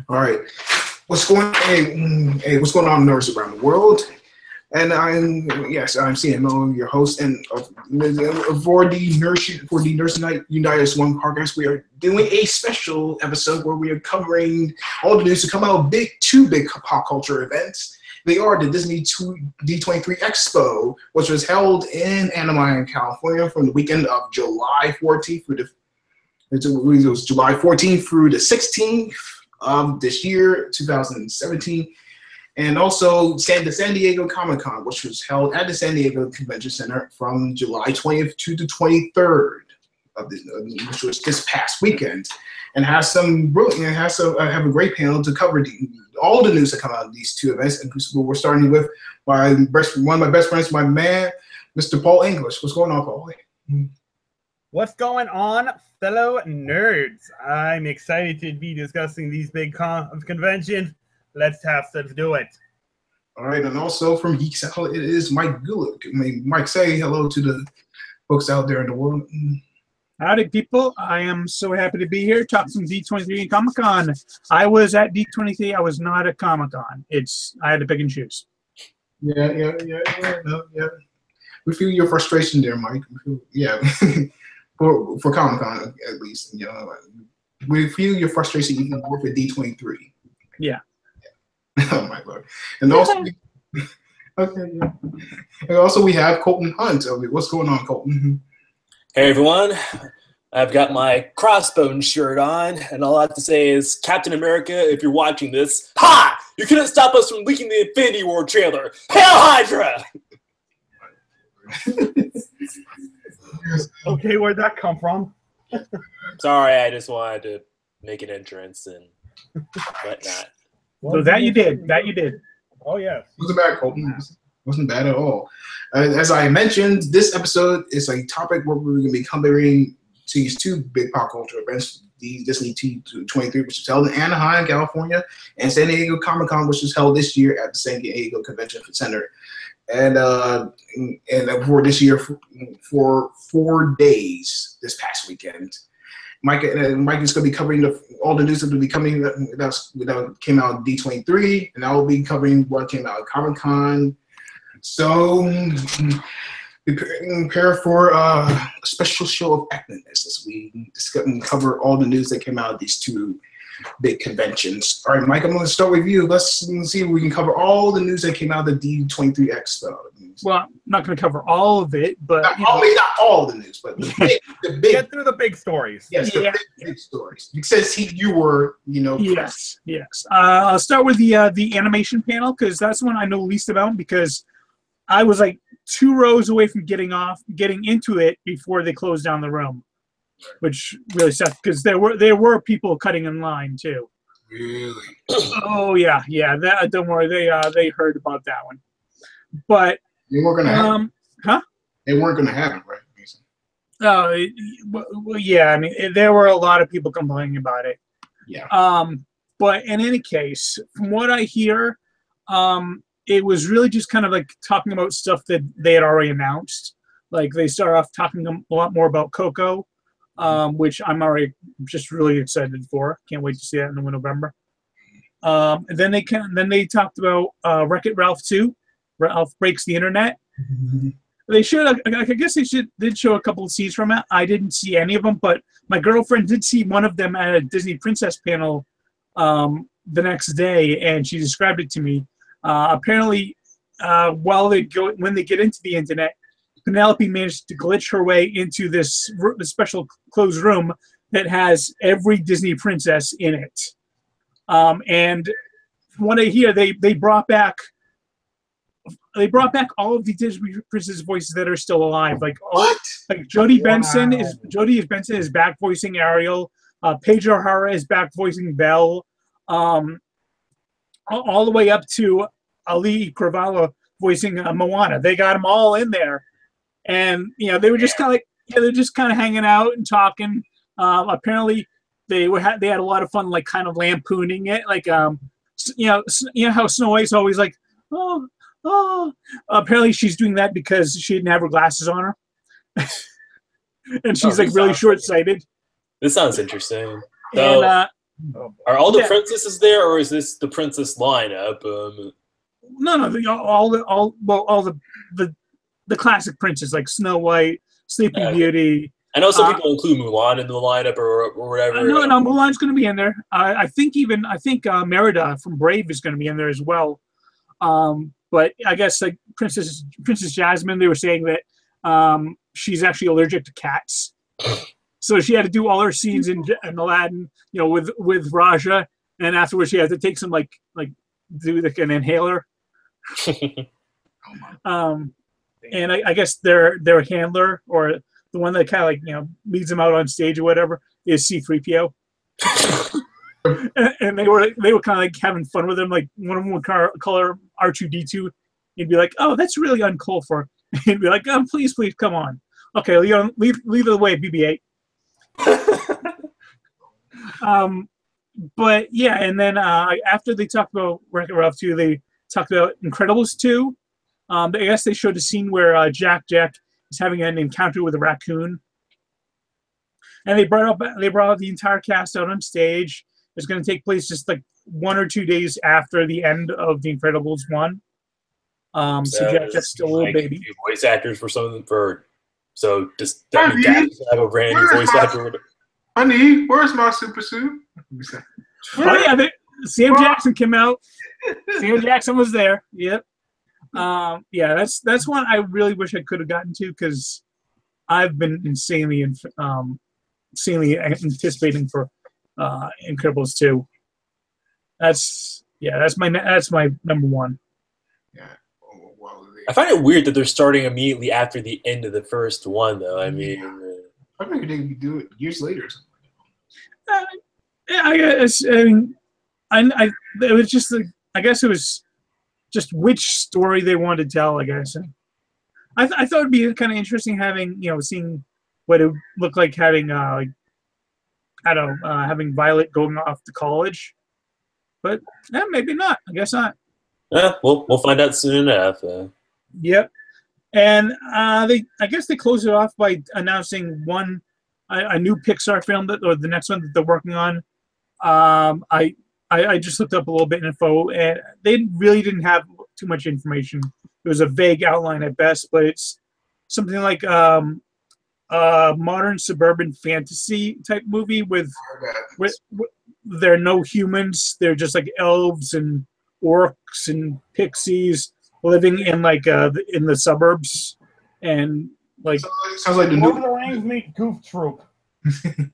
All right. What's going on, nerds around the world? And I'm CMO, your host, and for the Nurse Night United One podcast, we are doing a special episode where we are covering all the news to come out two big pop culture events. They are the Disney D23 Expo, which was held in Anaheim, California, from the weekend of July 14th through July 14th through the 16th of this year, 2017. And also the San Diego Comic-Con, which was held at the San Diego Convention Center from July 20th to the 23rd of which was this past weekend, and have a great panel to cover all the news that come out of these two events. And we're starting with one of my best friends, my man, Mr. Paul English. What's going on, Paul? What's going on, fellow nerds? I'm excited to be discussing these big conventions. Let's do it. All right, and also from Geeks Out, it is Mike Gulick. Mike, say hello to the folks out there in the world. Howdy, people. I am so happy to be here talking some D23 and Comic-Con. I was at D23. I was not at Comic-Con. I had to pick and choose. Yeah. We feel your frustration there, Mike. For Comic-Con, at least. We feel your frustration even more for D23. Yeah. Oh my Lord! And also, And also we have Colton Hunt. What's going on, Colton? Hey everyone, I've got my Crossbones shirt on, and all I have to say is, Captain America, if you're watching this, ha! You couldn't stop us from leaking the Infinity War trailer. Hail Hydra! Okay, where'd that come from? Sorry, I just wanted to make an entrance and whatnot. So that you did. Oh, yeah. Wasn't bad, Colton. Wasn't bad at all. As I mentioned, this episode is a topic where we're going to be covering these two big pop culture events, the Disney D23, which is held in Anaheim, California, and San Diego Comic-Con, which is held this year at the San Diego Convention Center. And for this year, for 4 days this past weekend. Mike is going to be covering all the news that will be coming that came out D23, and I will be covering what came out at Comic-Con. So prepare for a special show of epicness as we discuss and cover all the news that came out of these two big conventions. All right, Mike, I'm going to start with you. Let's see if we can cover all the news that came out of the D23 Expo. Well, I'm not going to cover all of it, but not all the news, but the big get through the big stories. Yes, the big stories. Because you were, Yes. I'll start with the animation panel, because that's the one I know least about, because I was like 2 rows away from getting into it before they closed down the room, which really sucked, because there were people cutting in line too. Really? Oh yeah. Don't worry, they heard about that one, but they weren't gonna have huh? They weren't gonna have it, right? Well, yeah. I mean, there were a lot of people complaining about it. Yeah. But in any case, from what I hear, it was really just kind of like talking about stuff that they had already announced. Like they start off talking a lot more about Coco, which I'm already just really excited for. Can't wait to see that in November. And then they talked about Wreck-It Ralph 2. Ralph Breaks the Internet. Mm-hmm. They showed. I guess did show a couple of scenes from it. I didn't see any of them, but my girlfriend did see one of them at a Disney Princess panel the next day, and she described it to me. Apparently, when they get into the internet, Penelope managed to glitch her way into this special closed room that has every Disney princess in it. And from what I hear, they brought back all of the Disney princess voices that are still alive. Like Jodie Benson is back voicing Ariel. Paige O'Hara is back voicing Belle. All the way up to Ali Cravalho voicing Moana. They got them all in there, and they were just kind of hanging out and talking. Apparently, they had a lot of fun, like kind of lampooning it, like how Snow White's always like, oh. Apparently, she's doing that because she didn't have her glasses on her, and she's like really short-sighted. This sounds interesting. And Oh, Are all the Yeah. princesses there, or is this the princess lineup? No, all the classic princes like Snow White, Sleeping Beauty. I know some people include Mulan in the lineup or whatever. No, Mulan's going to be in there. I think Merida from Brave is going to be in there as well. But I guess like Princess Jasmine, they were saying that she's actually allergic to cats, so she had to do all her scenes in Aladdin, with Raja, and afterwards she had to take some like do like an inhaler. And I guess their handler, or the one that kind of leads them out on stage or whatever, is C-3PO. And they were kind of like having fun with him. Like one of them would call her R2D2. He'd be like, "Oh, that's really uncalled for." He'd be like, "Oh, please, come on. Okay, leave the way, BB-8." But yeah, and then after they talked about Wreck-It Ralph 2, they talked about Incredibles 2. I guess they showed a scene where Jack is having an encounter with a raccoon, and they brought out the entire cast out on stage. It's going to take place just like 1 or 2 days after the end of the Incredibles 1. So Jack's still a little baby. Voice actors for some of them so just that means Jack have a brand new voice actor. Honey, where's my super suit? Oh yeah, Sam Jackson came out. Sam Jackson was there. Yep. Yeah, that's one I really wish I could have gotten to, because I've been insanely anticipating for Incredibles 2. That's my number one. Yeah. I find it weird that they're starting immediately after the end of the first one, though. I mean, I think they could do it years later or something. Yeah, I guess. I mean, it was just I guess it was just which story they wanted to tell. I guess. I thought it'd be kind of interesting having seeing what it would look like having having Violet going off to college, but maybe not. I guess not. Yeah, we'll find out soon enough. Yep. And I guess they closed it off by announcing a new Pixar film or the next one that they're working on. I just looked up a little bit of info, and they really didn't have too much information. It was a vague outline at best, but it's something like a modern suburban fantasy type movie with there are no humans. They're just like elves and orcs and pixies living in in the suburbs, and sounds like the Lord new. of the Rings meet Goof Troop.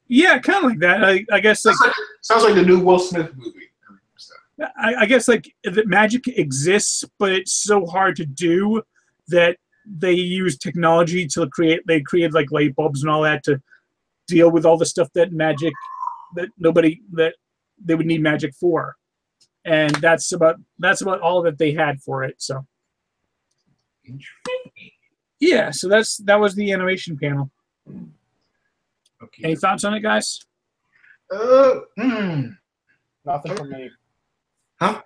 Yeah, kind of like that. I guess sounds like the new Will Smith movie. I guess that magic exists, but it's so hard to do that they use technology to create. They create like light bulbs and all that to deal with all the stuff that they would need magic for, and that's about all that they had for it. So yeah, so that was the animation panel. Okay. Any thoughts on it, guys? Nothing from me. Huh?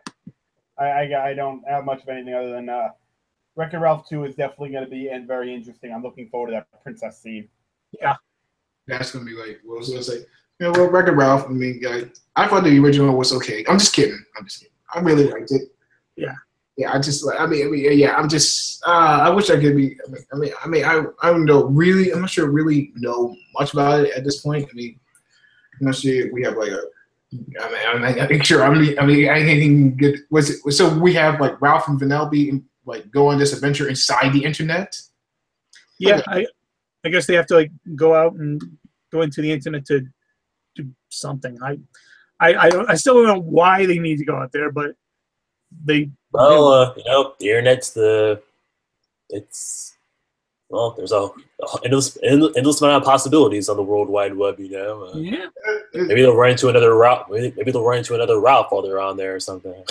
I don't have much of anything other than Wreck-It Ralph 2 is definitely going to be very interesting. I'm looking forward to that princess scene. Yeah. That's going to be like, what was I going to say? Wreck-It Ralph, I mean, I thought the original was okay. I'm just kidding. I really liked it. Yeah. Yeah, I wish I could be, I don't know, really, I'm not sure really know much about it at this point. I mean, I'm not sure we have I think sure. Anything good? So we have like Ralph and Vanellope go on this adventure inside the internet. Yeah, I guess they have to go out and go into the internet to do something. I still don't know why they need to go out there, but they. Well, the internet's there's a endless amount of possibilities on the World Wide Web, Yeah. Maybe they'll run into another route. Maybe they'll run into another route while they're on there or something.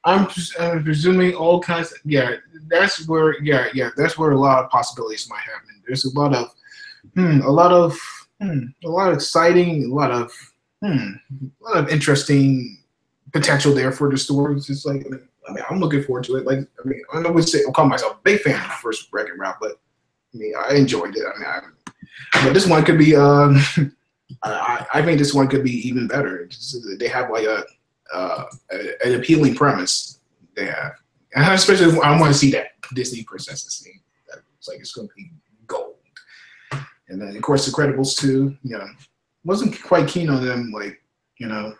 I'm presuming all kinds. That's where a lot of possibilities might happen. There's a lot of exciting, a lot of interesting potential there for the story. It's just I'm looking forward to it. I would say I'll call myself a big fan of the first Wreck-It Ralph, but I enjoyed it. But this one could be I think this one could be even better. They have like an appealing premise. They have, and especially I want to see that Disney princess scene. That looks like it's going to be gold. And then of course the Credibles too. You know, wasn't quite keen on them, like, you know,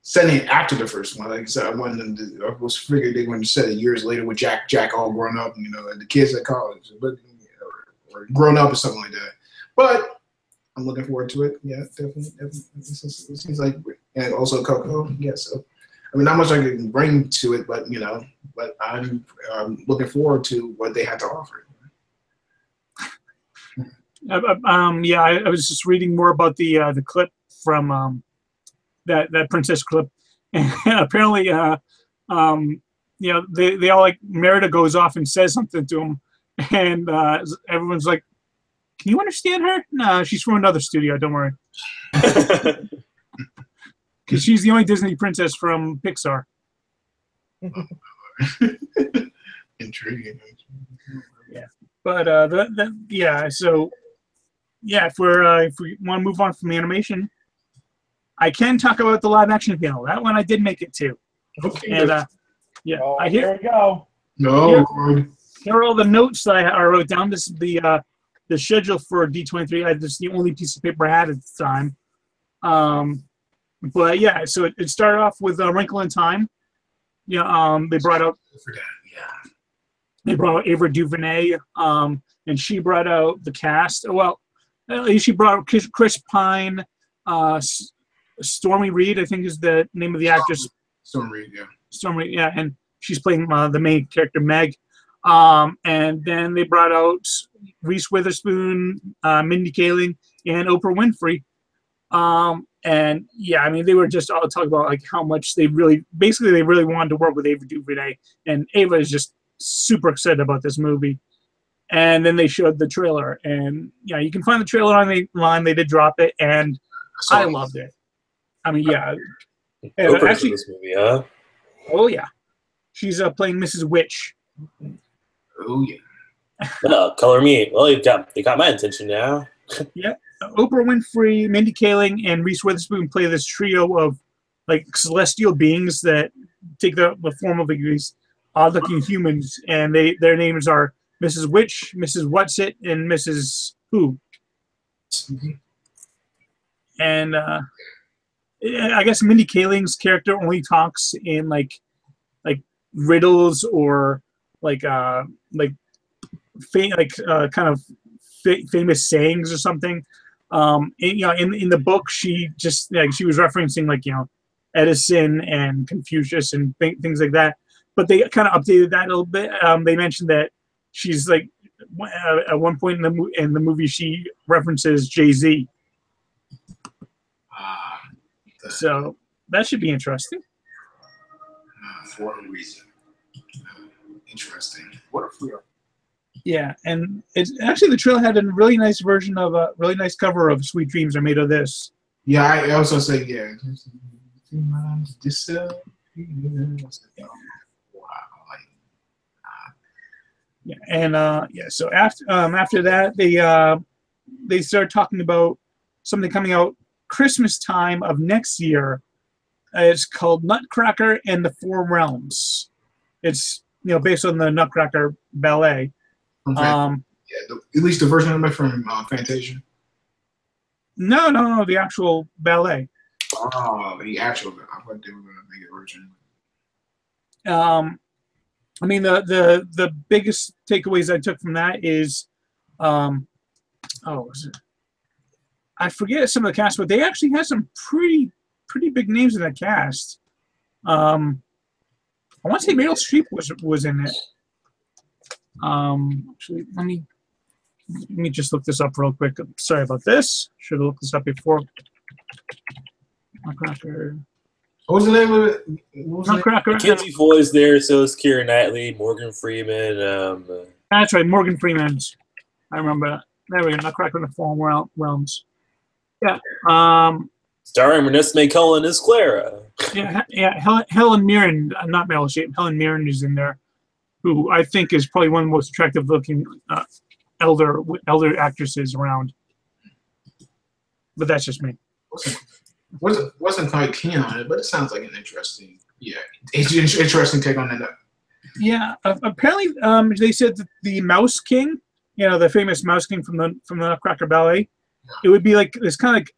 setting it after the first one. Like I said, I wanted them to. I was figured they were going to set it years later with Jack all grown up, you know, and the kids at college, but or grown up or something like that. But I'm looking forward to it. Yeah, definitely. It seems like, and also Coco. Yeah, so I mean, not much I can bring to it, but you know, but I'm looking forward to what they have to offer. Yeah, I was just reading more about the clip from that princess clip, and apparently, you know, they all like Merida goes off and says something to him, and everyone's like, "Can you understand her?" No, she's from another studio. Don't worry, because she's the only Disney princess from Pixar. Intriguing. Yeah, but yeah. So yeah, if we want to move on from animation, I can talk about the live action panel. That one I did make it to. Okay. And yeah, Oh, I hear. here we go. No. Here are all the notes that I wrote down. This is the schedule for D23. This is the only piece of paper I had at the time. But yeah, so it started off with A Wrinkle in Time. Yeah, they brought out. Yeah. They brought out Ava DuVernay, and she brought out the cast. Well, at least she brought out Chris Pine, Stormy Reed, I think is the name of the actress. Stormy Reed, yeah. Stormy Reed, yeah, and she's playing the main character, Meg. And then they brought out Reese Witherspoon, Mindy Kaling, and Oprah Winfrey. And yeah, I mean, they were just all talking about like how much they really wanted to work with Ava DuVernay, and Ava is just super excited about this movie. And then they showed the trailer, and yeah, you can find the trailer online. They did drop it, and I loved it. I mean, yeah, Actually, this movie, huh? Oh yeah, she's playing Mrs. Witch. Oh yeah. Oh, color me. Well, they got my attention now. Yeah, Oprah Winfrey, Mindy Kaling, and Reese Witherspoon play this trio of like celestial beings that take the form of like, these odd-looking humans, and their names are Mrs. Witch, Mrs. Whatsit, and Mrs. Who. Mm-hmm. And I guess Mindy Kaling's character only talks in like riddles or kind of famous sayings or something. And, you know, in the book, she just she was referencing like, you know, Edison and Confucius and things like that. But they kind of updated that a little bit. They mentioned that she's like at one point in the movie she references Jay-Z. So that should be interesting. For a reason. Interesting. What a feel. Yeah, and it's actually the trailer had a really nice version of a really nice cover of "Sweet Dreams Are Made of This." Yeah, I also say yeah. Yeah, and yeah. So after that, they started talking about something coming out Christmas time of next year. It's called Nutcracker and the Four Realms. It's, you know, based on the Nutcracker ballet. Yeah, at least the version I remember from Fantasia. No, the actual ballet. Oh, the actual. I thought they were going to make it original. I mean, the biggest takeaways I took from that is, I forget some of the cast, but they actually had some pretty big names in that cast. I want to say Meryl Streep was in it. Actually, let me just look this up real quick. Sorry about this. Should have looked this up before. Nutcracker. What was the name of it? Nutcracker. Mackenzie Foy's there, so is Keira Knightley, Morgan Freeman. That's right, Morgan Freeman. I remember that. There we go. Nutcracker and the Four Realms. Yeah. Starring Renesmee Cullen as Clara. Yeah. Helen Mirren, not Meryl Streep. Helen Mirren is in there, who I think is probably one of the most attractive looking elder actresses around. but that's just me. Wasn't quite keen on it, but it sounds like an interesting, interesting take on that. Yeah, apparently, they said that the Mouse King, the famous Mouse King from the Nutcracker Ballet, it would be like this kind of like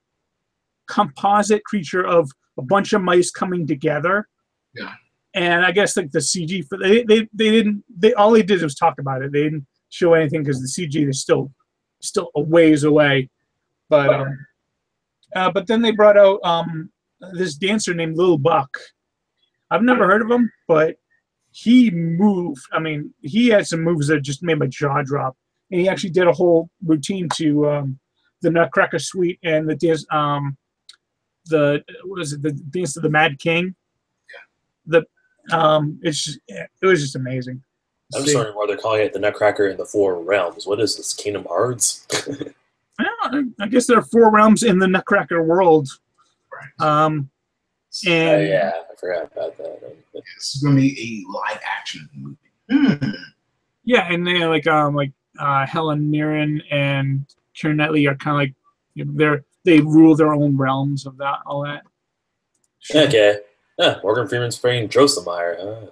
composite creature of a bunch of mice coming together. Yeah. And I guess like the CG for all they did was talk about it. They didn't show anything because the CG is still a ways away. But then they brought out this dancer named Lil Buck. I've never heard of him, but he moved. I mean, he had some moves that just made my jaw drop. And he actually did a whole routine to the Nutcracker Suite and the dance. The dance of the Mad King. Yeah. It was just amazing. I'm just wondering why they're calling it the Nutcracker in the Four Realms. What is this, Kingdom Hearts? I guess there are 4 realms in the Nutcracker world. And yeah, I forgot about that. It's gonna be a live action movie. Yeah, and they Helen Mirren and Keira Knightley are kind of like they rule their own realms of that all that. Okay. Morgan Freeman's playing Drosselmeyer.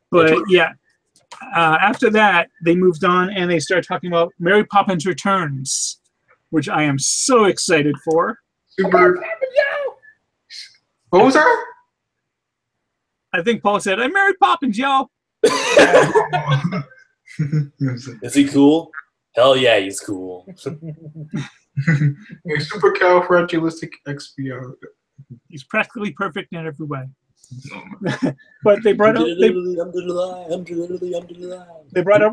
But yeah, after that they moved on and they started talking about Mary Poppins Returns, which I am so excited for. Super. What was that? I think Paul said, "I'm Mary Poppins, yo." Is he cool? Hell yeah, he's cool. Super califragilistic. He's practically perfect in every way. But they brought up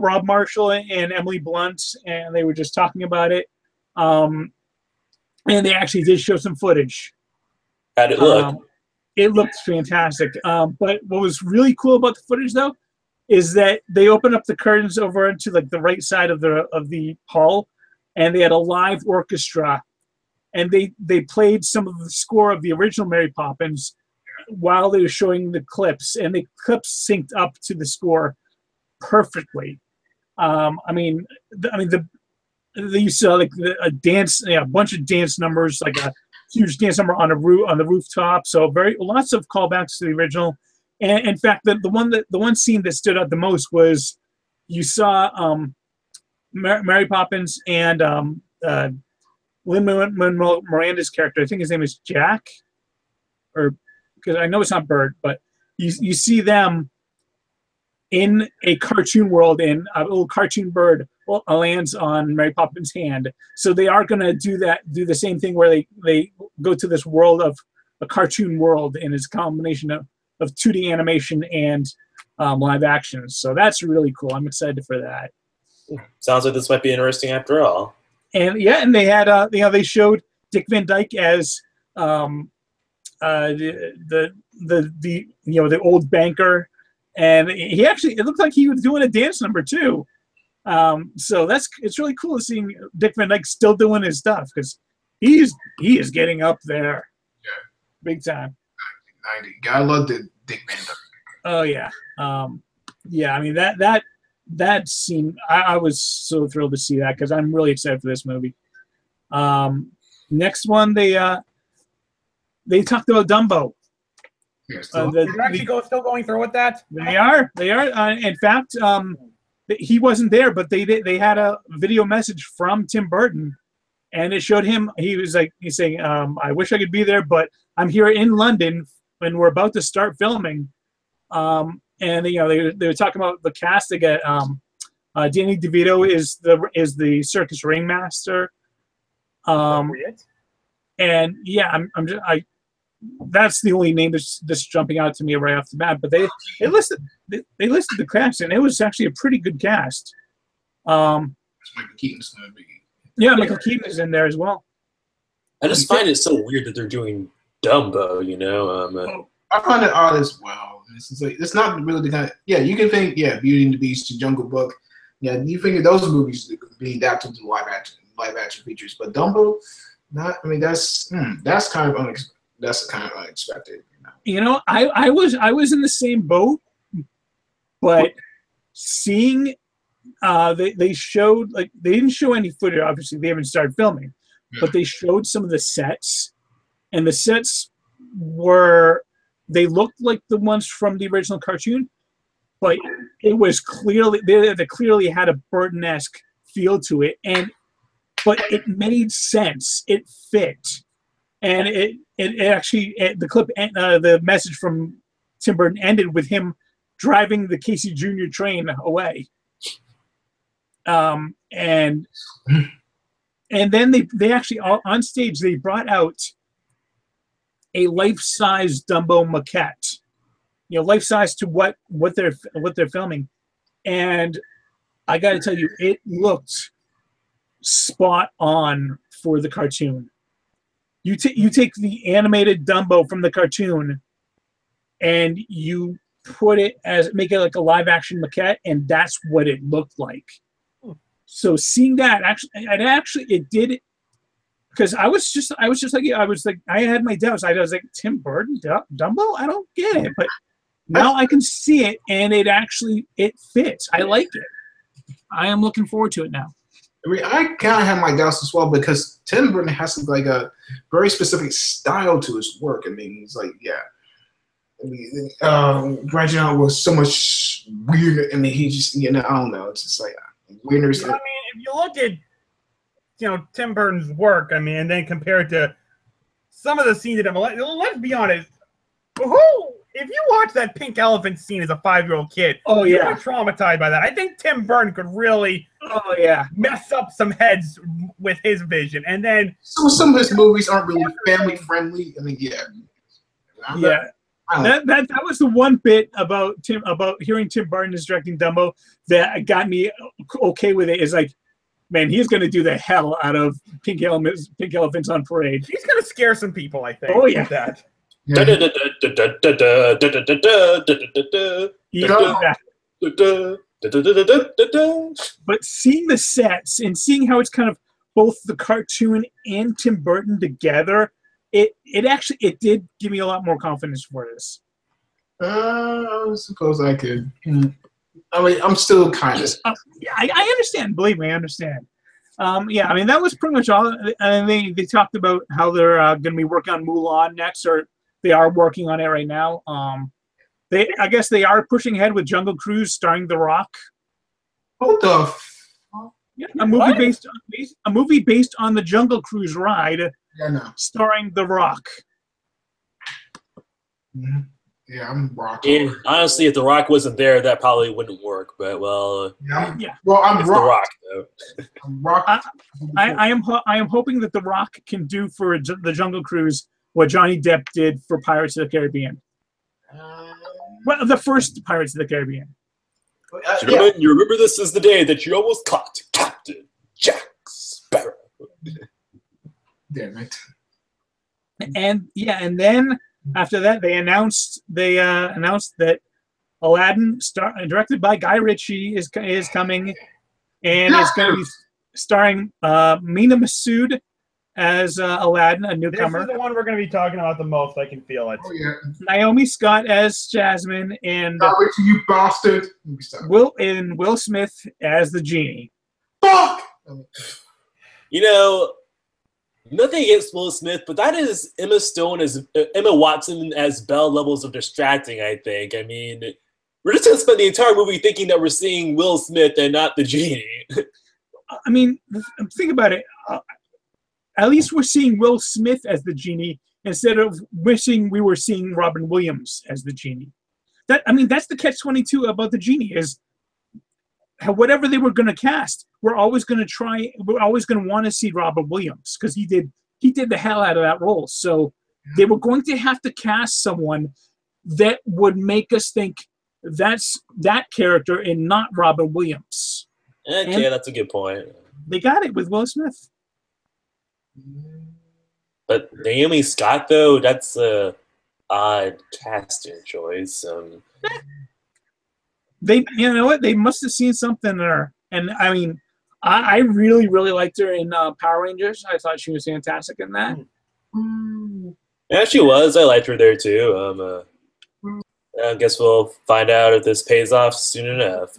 Rob Marshall and Emily Blunt, and they were just talking about it. And they actually did show some footage. How'd it look? It looked fantastic. But what was really cool about the footage, though, is that they opened up the curtains over into like the right side of the hall, and they had a live orchestra, and they played some of the score of the original Mary Poppins while they were showing the clips, and the clips synced up to the score perfectly. They saw like a dance, a bunch of dance numbers, like a huge dance number on the rooftop. So lots of callbacks to the original. And in fact, the one scene that stood out the most was you saw Mary Poppins and Lin-Manuel Miranda's character. I think his name is Jack, or because I know it's not Bird, but you see them in a cartoon world, and a little cartoon bird lands on Mary Poppins' hand. So they are going to do the same thing where they go to this world of a cartoon world, and it's a combination of 2D animation and live action. So that's really cool. I'm excited for that. Sounds like this might be interesting after all. And yeah, and they had they showed Dick Van Dyke as the old banker, and it looked like he was doing a dance number too. So it's really cool to see Dick Van Dyke still doing his stuff, because he is getting up there. Yeah. Big time. 90. Gotta love the Dick Van Dyke. Oh yeah. Yeah, I mean that scene, I was so thrilled to see that, because I'm really excited for this movie. Next one, they talked about Dumbo. They're actually still going through with that? They are. In fact, he wasn't there, but they had a video message from Tim Burton, and it showed him. He's saying, "I wish I could be there, but I'm here in London, and we're about to start filming." And they were talking about the cast. They got Danny DeVito is the circus ringmaster. And yeah, that's the only name that's jumping out to me right off the bat. But they listed the cast, and it was actually a pretty good cast. Michael Keaton's gonna be. Yeah, Michael Keaton is in there as well. I just find it so weird that they're doing Dumbo. I find it odd as well. It's not really the kind of, you can think Beauty and the Beast, the Jungle Book, you think of those movies being adapted to live action features, but Dumbo, not. I mean that's kind of unexpected. I was in the same boat, but seeing they showed, like, they didn't show any footage. Obviously, they haven't started filming, but they showed some of the sets, and the sets they looked like the ones from the original cartoon, but it was clearly they clearly had a Burton-esque feel to it, but it made sense. It fit, and it actually the message from Tim Burton ended with him driving the Casey Jr. train away, and then they actually on stage they brought out a life-size Dumbo maquette, life-size to what they're filming, and I got to tell you, it looked spot on for the cartoon. You take the animated Dumbo from the cartoon, and you make it like a live-action maquette, and that's what it looked like. So seeing that it did. Because I was just like I had my doubts. I was like, Tim Burton, Dumbo? I don't get it. But now I can see it, and it fits. I like it. I am looking forward to it now. I mean, I kind of have my doubts as well because Tim Burton has like a very specific style to his work. I mean, he's like, Reginald was so much weirder. I mean, he just, I don't know. It's just like weirdness. I mean, if you look at Tim Burton's work, I mean, and then compared to some of the scenes that let's be honest, if you watch that pink elephant scene as a 5-year-old kid, you're traumatized by that. I think Tim Burton could really mess up some heads with his vision. And then some of his movies aren't really family friendly. I mean, that was the one bit about hearing Tim Burton is directing Dumbo that got me okay with it. Is like, man, he's going to do the hell out of Pink Elephants on Parade. He's going to scare some people, I think. Oh, yeah. With that. But seeing the sets and seeing how it's kind of both the cartoon and Tim Burton together, it did give me a lot more confidence for this. I suppose I could. I mean, I'm still kind of. I understand. Believe me, I understand. I mean, that was pretty much all. And they talked about how they're going to be working on Mulan next, or they are working on it right now. I guess they are pushing ahead with Jungle Cruise starring The Rock. What the? A movie based on the Jungle Cruise ride, starring The Rock. Mm-hmm. Yeah, I'm rocking. Honestly, if The Rock wasn't there, that probably wouldn't work. But well, I'm The rocked. Rock though. I'm rocked. I am hoping that The Rock can do for the Jungle Cruise what Johnny Depp did for Pirates of the Caribbean. Well, the first Pirates of the Caribbean. Gentlemen, you remember this is the day that you almost caught Captain Jack Sparrow. Damn it. And then after that, they announced that Aladdin, directed by Guy Ritchie, is coming, and it's going to be starring Mina Massoud as Aladdin, a newcomer. This is the one we're going to be talking about the most. I can feel it. Oh yeah. Naomi Scott as Jasmine, and you bastard. Will Smith as the genie. Fuck. Nothing against Will Smith, but that is Emma Watson as Belle levels of distracting, I think. I mean, we're just going to spend the entire movie thinking that we're seeing Will Smith and not the genie. I mean, think about it. At least we're seeing Will Smith as the genie instead of wishing we were seeing Robin Williams as the genie. That's the catch-22 about the genie is whatever they were going to cast, we're always going to want to see Robin Williams because he did the hell out of that role. So they were going to have to cast someone that would make us think that's that character and not Robin Williams. Okay, and that's a good point. They got it with Will Smith. But Naomi Scott, though, that's a odd casting choice. They must have seen something in her. And I mean, I really, really liked her in Power Rangers. I thought she was fantastic in that. Yeah, she was. I liked her there too. I guess we'll find out if this pays off soon enough.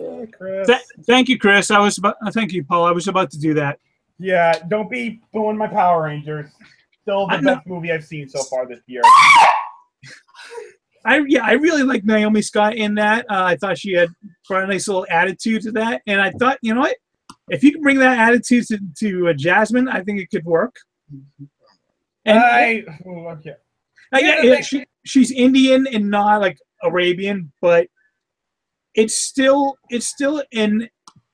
Thank you, Chris. Thank you, Paul. I was about to do that. Yeah, don't be booing my Power Rangers. Still the I'm not- best movie I've seen so far this year. I really like Naomi Scott in that. I thought she had brought a nice little attitude to that, and I thought, you know what, if you can bring that attitude to Jasmine, I think it could work. And Okay. She's Indian and not like Arabian, but it's still in.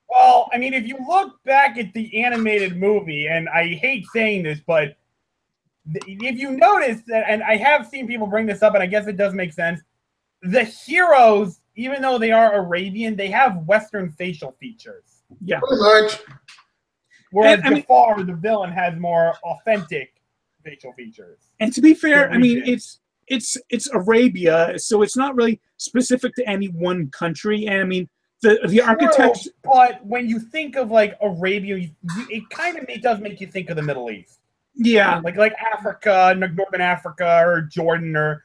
Well, I mean, if you look back at the animated movie, and I hate saying this, but if you notice that, and I have seen people bring this up, and I guess it does make sense, the heroes, even though they are Arabian, they have Western facial features. Yeah. Pretty much. Whereas Jafar, the villain, has more authentic facial features. And to be fair, I mean, it's Arabia, so it's not really specific to any one country. And I mean, the architecture. But when you think of like Arabia, it kind of does make you think of the Middle East. Yeah, like Africa, Northern Africa, or Jordan, or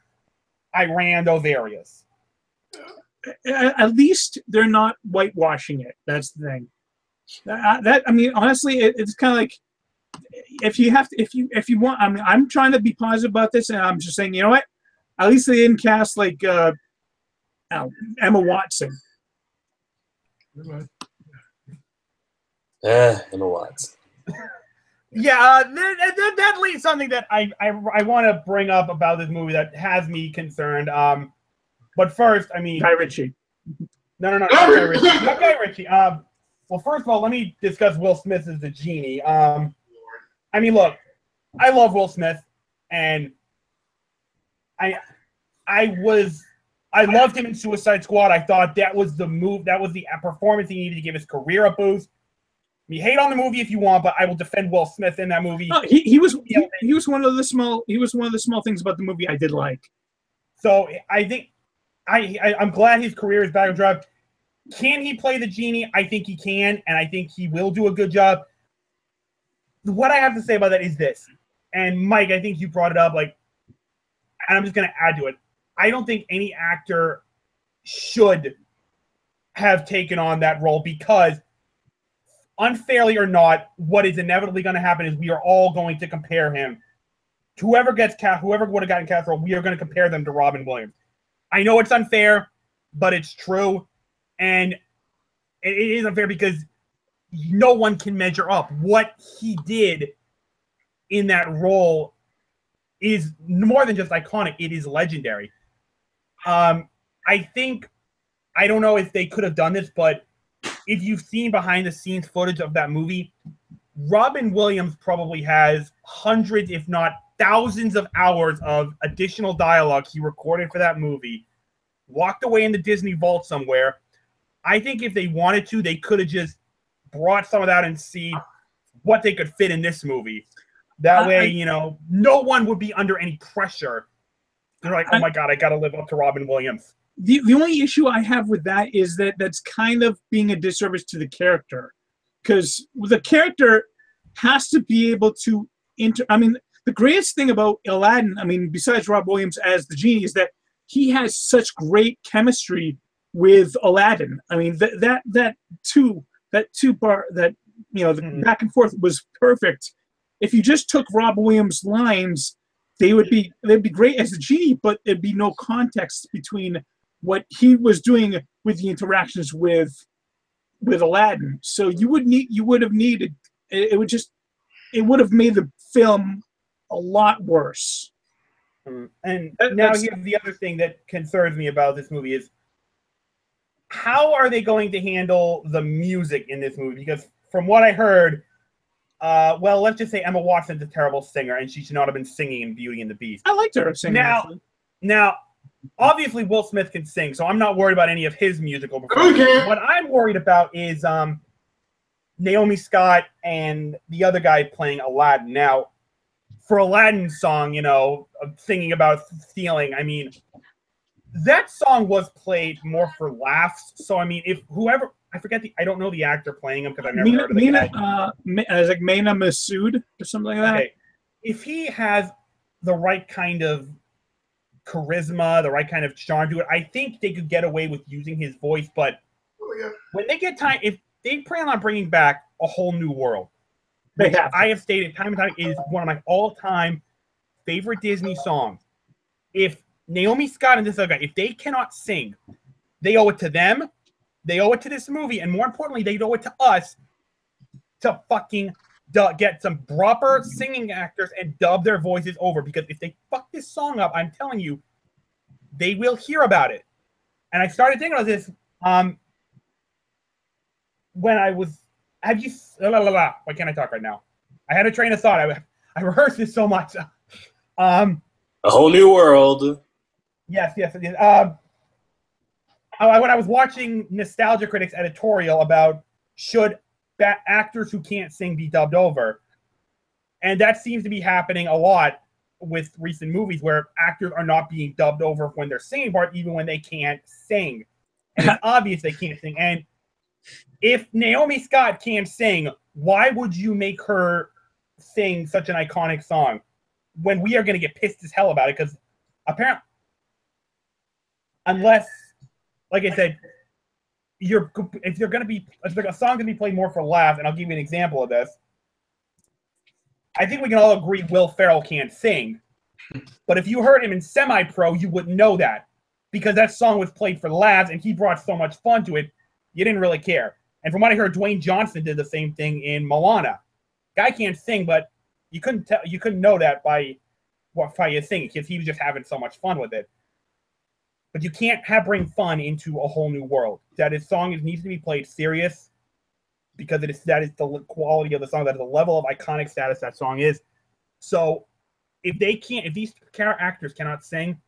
Iran, those areas. At least they're not whitewashing it. That's the thing. That I mean, honestly, it's kind of like if you want. I mean, I'm trying to be positive about this, and I'm just saying, you know what? At least they didn't cast like Emma Watson. Emma Watson. Yeah, that leads something that I want to bring up about this movie that has me concerned. But first, I mean, Guy Ritchie. No, not Guy Ritchie. Not Guy Ritchie. Well, first of all, let me discuss Will Smith as the genie. I mean, look, I love Will Smith, and I loved him in Suicide Squad. I thought that was the move. That was the performance he needed to give his career a boost. You hate on the movie if you want, but I will defend Will Smith in that movie. No, he was one of the small things about the movie I did like. So I think I'm glad his career is back on track. Can he play the genie? I think he can, and I think he will do a good job. What I have to say about that is this, and Mike, I think you brought it up, like, and I'm just going to add to it. I don't think any actor should have taken on that role because, unfairly or not, what is inevitably going to happen is we are all going to compare him. Whoever would have gotten cast role, we are going to compare them to Robin Williams. I know it's unfair, but it's true. And it is unfair because no one can measure up. What he did in that role is more than just iconic. It is legendary. I don't know if they could have done this, but if you've seen behind the scenes footage of that movie, Robin Williams probably has hundreds, if not thousands of hours of additional dialogue he recorded for that movie, locked away in the Disney vault somewhere. I think if they wanted to, they could have just brought some of that and see what they could fit in this movie. That way, no one would be under any pressure. They're like, oh my God, I got to live up to Robin Williams. The only issue I have with that is that that's kind of being a disservice to the character. Because the character has to be able to I mean, the greatest thing about Aladdin, I mean, besides Rob Williams as the genie, is that he has such great chemistry with Aladdin. I mean, that two part, the back and forth was perfect. If you just took Rob Williams' lines, they'd be great as the genie, but there'd be no context between what he was doing with the interactions with Aladdin. So it would have made the film a lot worse. And now here's the other thing that concerns me about this movie is how are they going to handle the music in this movie? Because from what I heard, let's just say Emma Watson's a terrible singer, and she should not have been singing in Beauty and the Beast. I liked her singing. Now, obviously Will Smith can sing, so I'm not worried about any of his musical performance. Okay. What I'm worried about is Naomi Scott and the other guy playing Aladdin. Now, for Aladdin's song, singing about stealing, I mean, that song was played more for laughs. So, I mean, if whoever, I don't know the actor playing him because I've never heard of the guy. It's like Mena Massoud or something like that. Okay. If he has the right kind of charisma, the right kind of charm to it, I think they could get away with using his voice. But when they get time, if they plan on bringing back A Whole New World, They which have. I have stated time and time is one of my all-time favorite Disney songs. If Naomi Scott and this other guy, if they cannot sing, they owe it to them, they owe it to this movie, and more importantly, they owe it to us to fucking get some proper singing actors and dub their voices over, because if they fuck this song up, I'm telling you, they will hear about it. And I started thinking about this when I was, why can't I talk right now? I had a train of thought. I rehearsed this so much. A Whole New World. Yes. When I was watching Nostalgia Critics editorial about should actors who can't sing be dubbed over, and that seems to be happening a lot with recent movies where actors are not being dubbed over when they're singing part, even when they can't sing. And it's obvious they can't sing. And if Naomi Scott can't sing, why would you make her sing such an iconic song when we are going to get pissed as hell about it? Because apparently, unless, like I said, if a song can be played more for laughs, and I'll give you an example of this. I think we can all agree Will Ferrell can't sing, but if you heard him in Semi-Pro, you wouldn't know that, because that song was played for laughs, and he brought so much fun to it, you didn't really care. And from what I heard, Dwayne Johnson did the same thing in Moana. Guy can't sing, but you couldn't know that by his singing, because he was just having so much fun with it. But you can't bring fun into A Whole New World. Song needs to be played serious, because that is the quality of the song, that is the level of iconic status that song is. So if these actors cannot sing,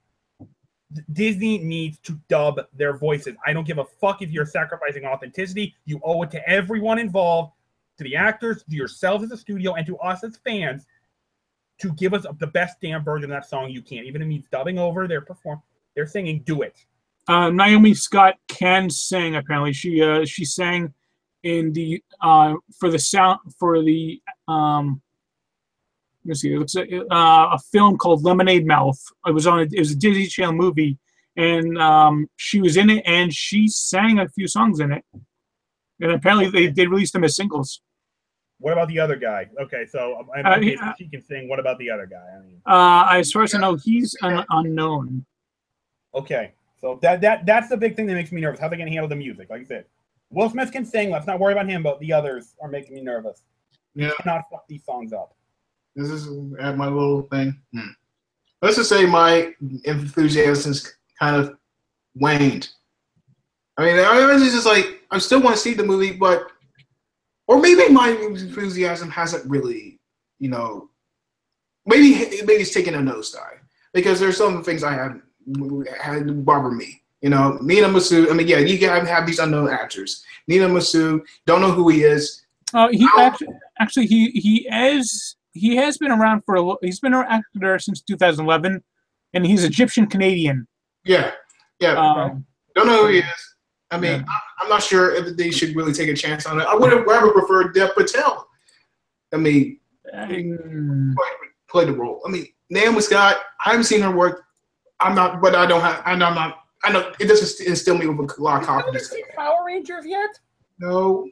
Disney needs to dub their voices. I don't give a fuck if you're sacrificing authenticity. You owe it to everyone involved, to the actors, to yourselves as a studio, and to us as fans, to give us the best damn version of that song you can. Even if it means dubbing over their singing, do it. Naomi Scott can sing. Apparently, she sang in the let's see, it's a film called Lemonade Mouth. It was a Disney Channel movie, and she was in it, and she sang a few songs in it. And apparently, they released them as singles. What about the other guy? Okay, so she can sing. What about the other guy? I mean, as far as I know, he's an unknown. Okay, so that's the big thing that makes me nervous. How they're going to handle the music? Like I said, Will Smith can sing. Let's not worry about him, but the others are making me nervous. Yeah. You cannot fuck these songs up. This is at my little thing. Let's just say my enthusiasm kind of waned. I mean, I was just like, I still want to see the movie, but, or maybe my enthusiasm hasn't really, maybe it's taken a nosedive, because there's some things I had bother me. Nina Masood. I mean, yeah, you can have these unknown actors. Nina Masood, don't know who he is. He has been around he's been an actor since 2011, and he's Egyptian Canadian. Yeah. Don't know who he is. I mean, yeah. I'm not sure if they should really take a chance on it. I would have rather preferred Dev Patel. I mean, play the role. I mean, Naomi Scott, I haven't seen her work. I know it doesn't instill me with a lot of confidence. Have you seen Power Rangers yet? No.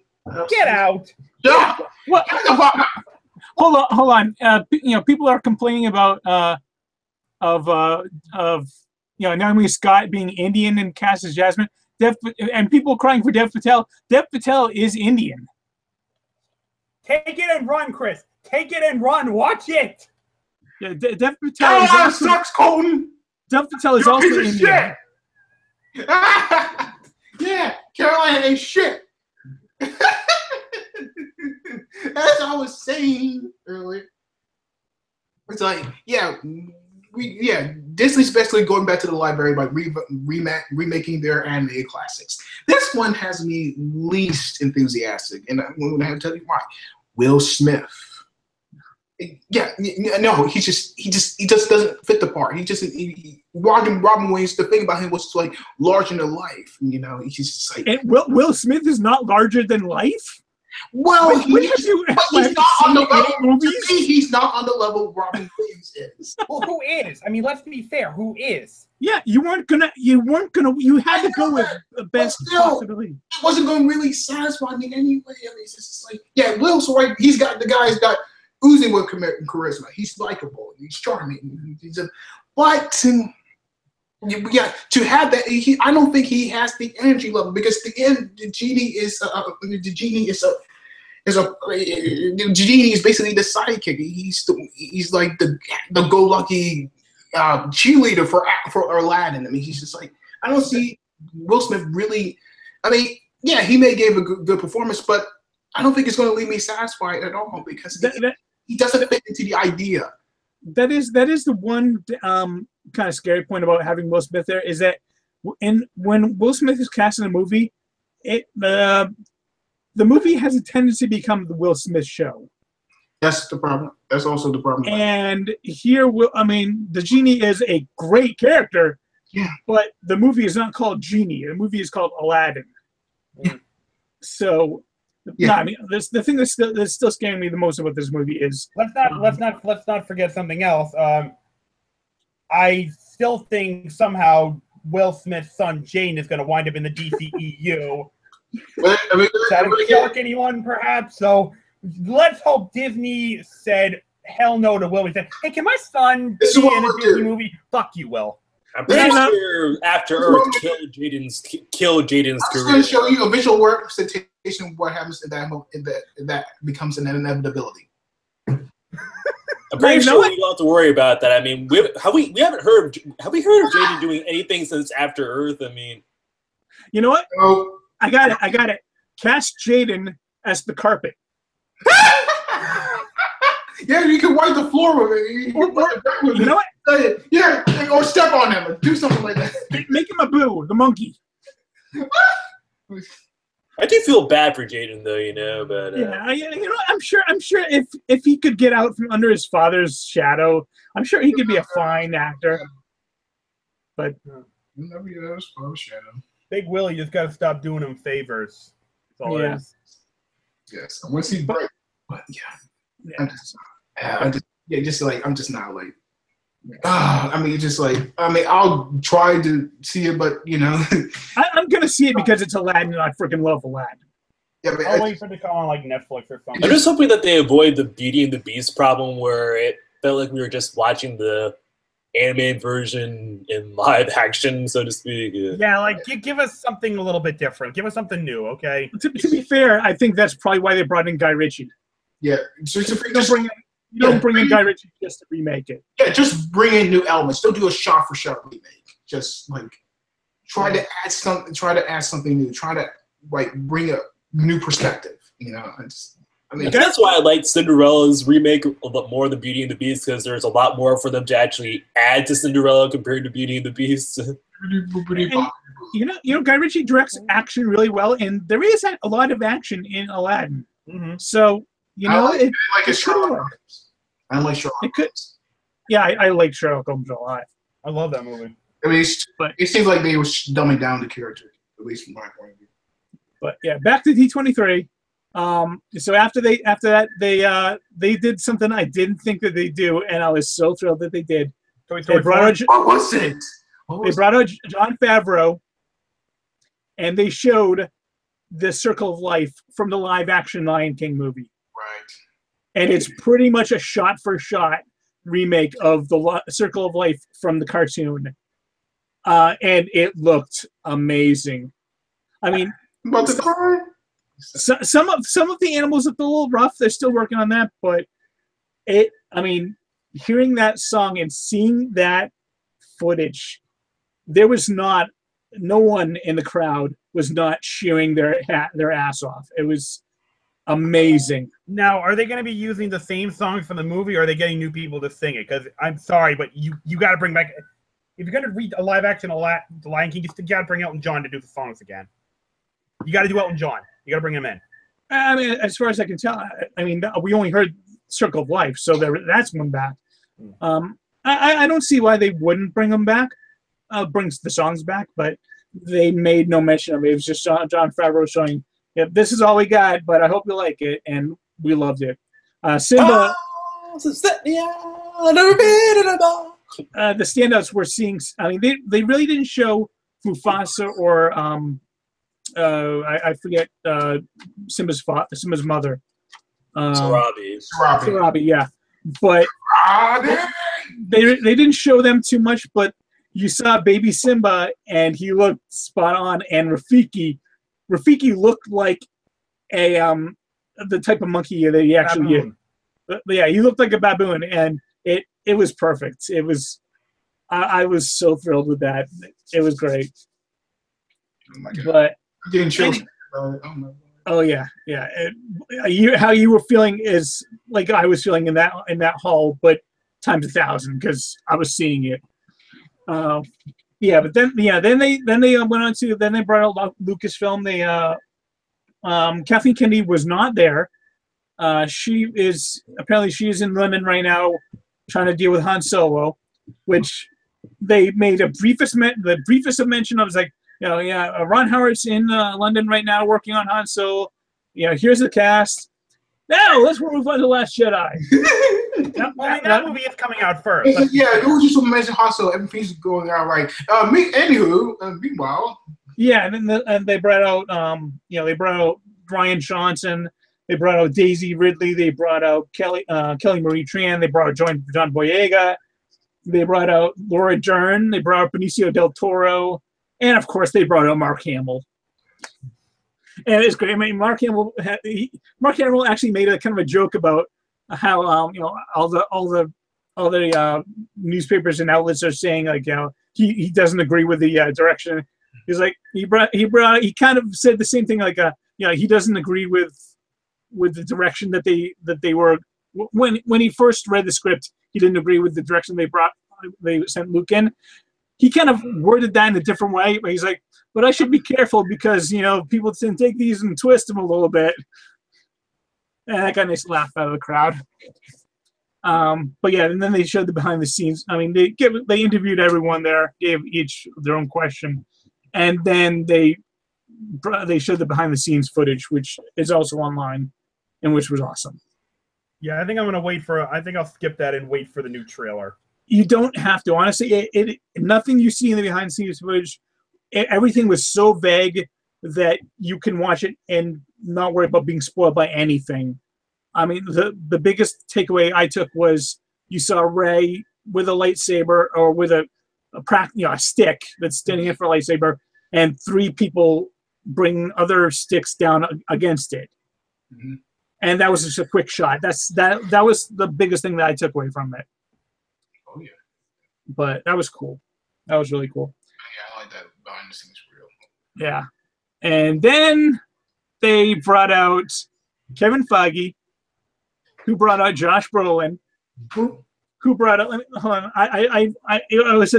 Get out. Yeah. What? Hold on. People are complaining about Naomi Scott being Indian and cast as Jasmine. And people crying for Dev Patel. Dev Patel is Indian. Take it and run, Chris. Take it and run. Watch it. Yeah, Dev Patel sucks, Colton. Dev Patel is also Indian. Yeah, Carolina ain't shit. As I was saying earlier, it's like, Disney's basically going back to the library by remaking their anime classics. This one has me least enthusiastic, and I'm going to have to tell you why. Will Smith. Yeah, no, he just doesn't fit the part. Robin Williams. The thing about him was like larger than life. He's just like. And Will Smith is not larger than life. Well, When have you he's not on the level. movies? To me, he's not on the level Robin Williams is. Well, who is? I mean, let's be fair. Who is? Yeah, you had to go with the best possibility. It wasn't going to really satisfy me anyway. I mean, it's just like, yeah, Will's right. The guy's got oozing with charisma. He's likable. He's charming. But to have that, I don't think he has the energy level because the genie is basically the sidekick. He's like the go-lucky cheerleader for Aladdin. I mean, he's just like, I don't see Will Smith really. I mean, yeah, he may give a good performance, but I don't think it's going to leave me satisfied at all because he doesn't fit into the idea. That is the one kind of scary point about having Will Smith there is that when Will Smith is cast in a movie, the movie has a tendency to become the Will Smith show. That's the problem. That's also the problem. And here, the genie is a great character, but the movie is not called Genie. The movie is called Aladdin. Yeah. So, I mean, the thing that's still scaring me the most about this movie is let's not forget something else. I still think somehow Will Smith's son Jaden is going to wind up in the DCEU. That would shock anyone, perhaps. So let's hope Disney said hell no to Will. He said, "Hey, can my son be in a Disney movie?" Fuck you, Will. I'm pretty sure After Earth killed Jaden's career. I'm going to show you a visual representation of what happens in that becomes an inevitability. I'm pretty sure we don't have to worry about that. I mean, have we heard of Jaden doing anything since After Earth? I mean, you know what? Oh. I got it. Cast Jaden as the carpet. Yeah, you can wipe the floor with it. You know what? Yeah, or step on him, or do something like that. Make him a Boo, the monkey. I do feel bad for Jaden, though, but I'm sure if he could get out from under his father's shadow, I'm sure he could be a fine actor. But never get out of his father's shadow. Big Willie just got to stop doing him favors. That's all it is. Yes, once he's bright, but I'm just not like. I'll try to see it, but I'm gonna see it because it's Aladdin, and I freaking love Aladdin. Yeah, but I'll wait for it to come on like Netflix or something. I'm just hoping that they avoid the Beauty and the Beast problem, where it felt like we were just watching the animated version in live action, so to speak. Yeah, like give us something a little bit different. Give us something new, okay? To be fair, I think that's probably why they brought in Guy Ritchie. Yeah, you don't bring in Guy Ritchie just to remake it. Yeah, just bring in new elements. Don't do a shot-for-shot remake. Just like try to add something new. Try to bring a new perspective. That's why I like Cinderella's remake a lot more than Beauty and the Beast, because there's a lot more for them to actually add to Cinderella compared to Beauty and the Beast. And, Guy Ritchie directs action really well, and there is a lot of action in Aladdin. Mm-hmm. So. I like Sherlock Holmes. I like Sherlock Holmes. Yeah, I like Sherlock Holmes a lot. I love that movie. I mean, it seems like they were dumbing down the character, at least from my point of view. But yeah, back to D23. So after that, they did something I didn't think that they'd do, and I was so thrilled that they did. They brought out, what was it? They brought out Jon Favreau, and they showed the Circle of Life from the live-action Lion King movie. Right. And it's pretty much a shot-for-shot remake of the Circle of Life from the cartoon. And it looked amazing. I mean, I'm about to cry. Some of the animals looked a little rough. They're still working on that, but hearing that song and seeing that footage, no one in the crowd was not cheering their ass off. It was amazing. Now, are they going to be using the same songs from the movie, or are they getting new people to sing it? Because I'm sorry, but you got to bring back. If you're going to read a live action The Lion King, you got to bring Elton John to do the songs again. You got to do Elton John. You got to bring him in. I mean, as far as I can tell, we only heard Circle of Life, so that's one back. I don't see why they wouldn't bring them back, brings the songs back, but they made no mention of it. It was just Jon Favreau showing yeah, this is all we got, but I hope you like it, and we loved it. Simba. The standouts we're seeing. I mean, they really didn't show Mufasa or I forget Simba's mother. Sarabi, yeah, but they didn't show them too much. But you saw baby Simba, and he looked spot on. And Rafiki looked like a the type of monkey that he actually is. Yeah, he looked like a baboon, and it was perfect. It was. I was so thrilled with that. It was great. But getting chills. Oh yeah. How you were feeling is like I was feeling in that hall, but times 1,000 because I was seeing it. But then they went on to they brought out Lucasfilm. Kathleen Kennedy was not there. She is in London right now, trying to deal with Han Solo, which they made the briefest of mention. I was like, Ron Howard's in London right now working on Han Solo. Here's the cast. Now let's move on to Last Jedi. That movie is coming out first. Yeah, it was just so amazing Han Solo. Everything's going out right. Meanwhile. Yeah, and they brought out they brought out Ryan Johnson. They brought out Daisy Ridley. They brought out Kelly Marie Tran. They brought out John Boyega. They brought out Laura Dern. They brought out Benicio del Toro. And, of course, they brought out Mark Hamill. And it's great. I mean, Mark Hamill actually made a kind of a joke about how, all the newspapers and outlets are saying, like, he doesn't agree with the direction. He's like, he kind of said the same thing, like, he doesn't agree with the direction that they were when he first read the script. He didn't agree with the direction they sent Luke in. He kind of worded that in a different way, but he's like, but I should be careful because people can take these and twist them a little bit. And that got a nice laugh out of the crowd. But yeah, and then they showed the behind the scenes. I mean, they interviewed everyone there, gave each their own question, and then they showed the behind the scenes footage, which is also online, and which was awesome. Yeah, I think I'll skip that and wait for the new trailer. You don't have to. Honestly, nothing you see in the behind the scenes footage, everything was so vague that you can watch it and not worry about being spoiled by anything. I mean, the biggest takeaway I took was you saw Rey with a lightsaber or with a stick that's standing in for a lightsaber, and 3 people bring other sticks down against it. Mm-hmm. And that was just a quick shot. That was the biggest thing that I took away from it. Oh yeah. But that was cool. That was really cool. Yeah, I like that behind the scenes real. Yeah. And then they brought out Kevin Feige, who brought out Josh Brolin, who brought out. Hold on, I was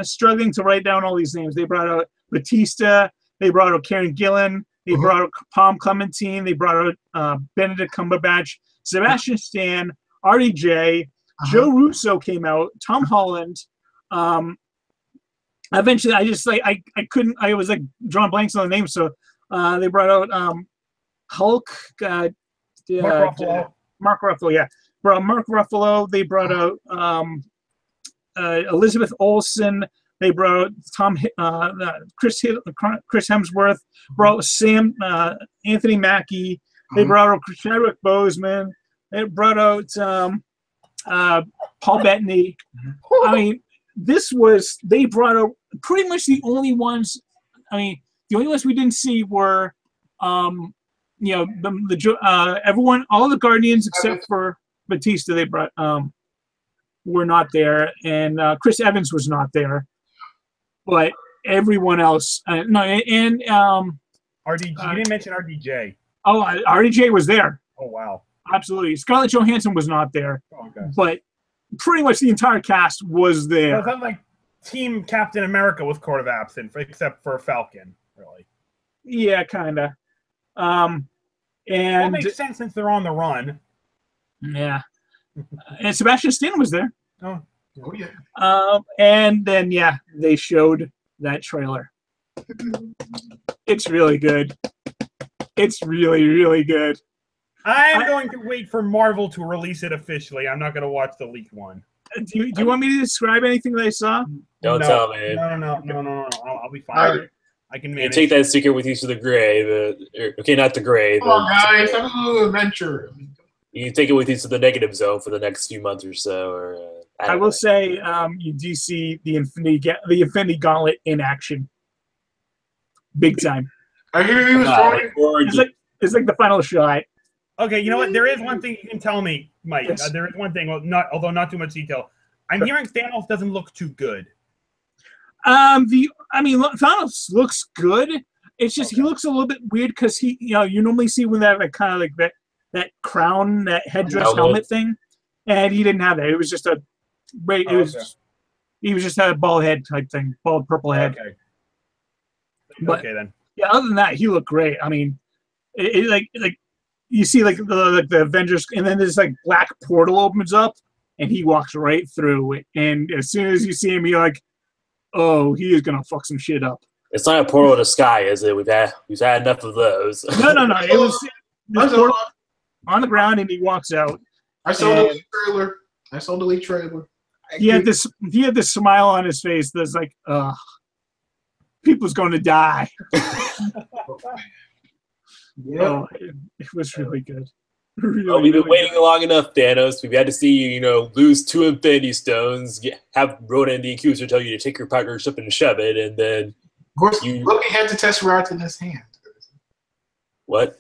struggling to write down all these names. They brought out Batista. They brought out Karen Gillan. They brought out Palm Clementine. They brought out Benedict Cumberbatch, Sebastian Stan, RDJ, Joe Russo came out, Tom Holland. Eventually, I just I couldn't. I was like drawing blanks on the names, so they brought out Hulk. Mark Ruffalo, yeah. Brought Mark Ruffalo. They brought out Elizabeth Olsen. They brought Chris Hemsworth. Brought Sam Anthony Mackie. They brought out Chadwick Boseman. They brought out Paul Bettany. I mean, they brought out pretty much the only ones. I mean, the only ones we didn't see were, everyone, all the Guardians except for Batista. They brought were not there, and Chris Evans was not there. But everyone else, RDJ. You didn't mention RDJ. Oh, RDJ was there. Oh wow, absolutely. Scarlett Johansson was not there, okay. But pretty much the entire cast was there. It sounds like Team Captain America was court of absent, except for Falcon, really. Yeah, kind of. And that makes sense since they're on the run. Yeah, and Sebastian Stan was there. Oh yeah. And then they showed that trailer. It's really good. It's really, really good. I'm going to wait for Marvel to release it officially. I'm not going to watch the leaked one. Do you want me to describe anything that I saw? Don't tell me. No. I'll be fine. All right. I can You manage. take that secret with you to the grave. Okay, not the grave. Come on, guys, have a little adventure. You take it with you to the negative zone for the next few months or so. Or I will say, you do see the Infinity Gauntlet in action, big time. I hear he was throwing. It's like the final shot. Okay, you know what? There is one thing you can tell me, Mike. Yes. There is one thing, although not too much detail. I'm hearing Thanos doesn't look too good. Thanos looks good. It's just he looks a little bit weird because you normally see when they have kind of like that crown, that headdress helmet thing, and he didn't have that. It was just he was just a bald head type thing, bald purple head. Okay. But, okay then. Yeah, other than that, he looked great. I mean, like you see like the Avengers, and then this like black portal opens up, and he walks right through it. And as soon as you see him, you're like, oh, he is gonna fuck some shit up. It's not a portal to the sky, is it? We've had enough of those. No. It was portal on the ground, and he walks out. I saw the leak trailer. He had this smile on his face that's like, people's going to die. Yeah, it was really good. Well, we've been waiting long enough, Thanos. We've had to see you, lose 2 Infinity Stones, have Ronan the Accuser tell you to take your partnership and shove it, and then of course, Loki had the Tesseract in his hand. What?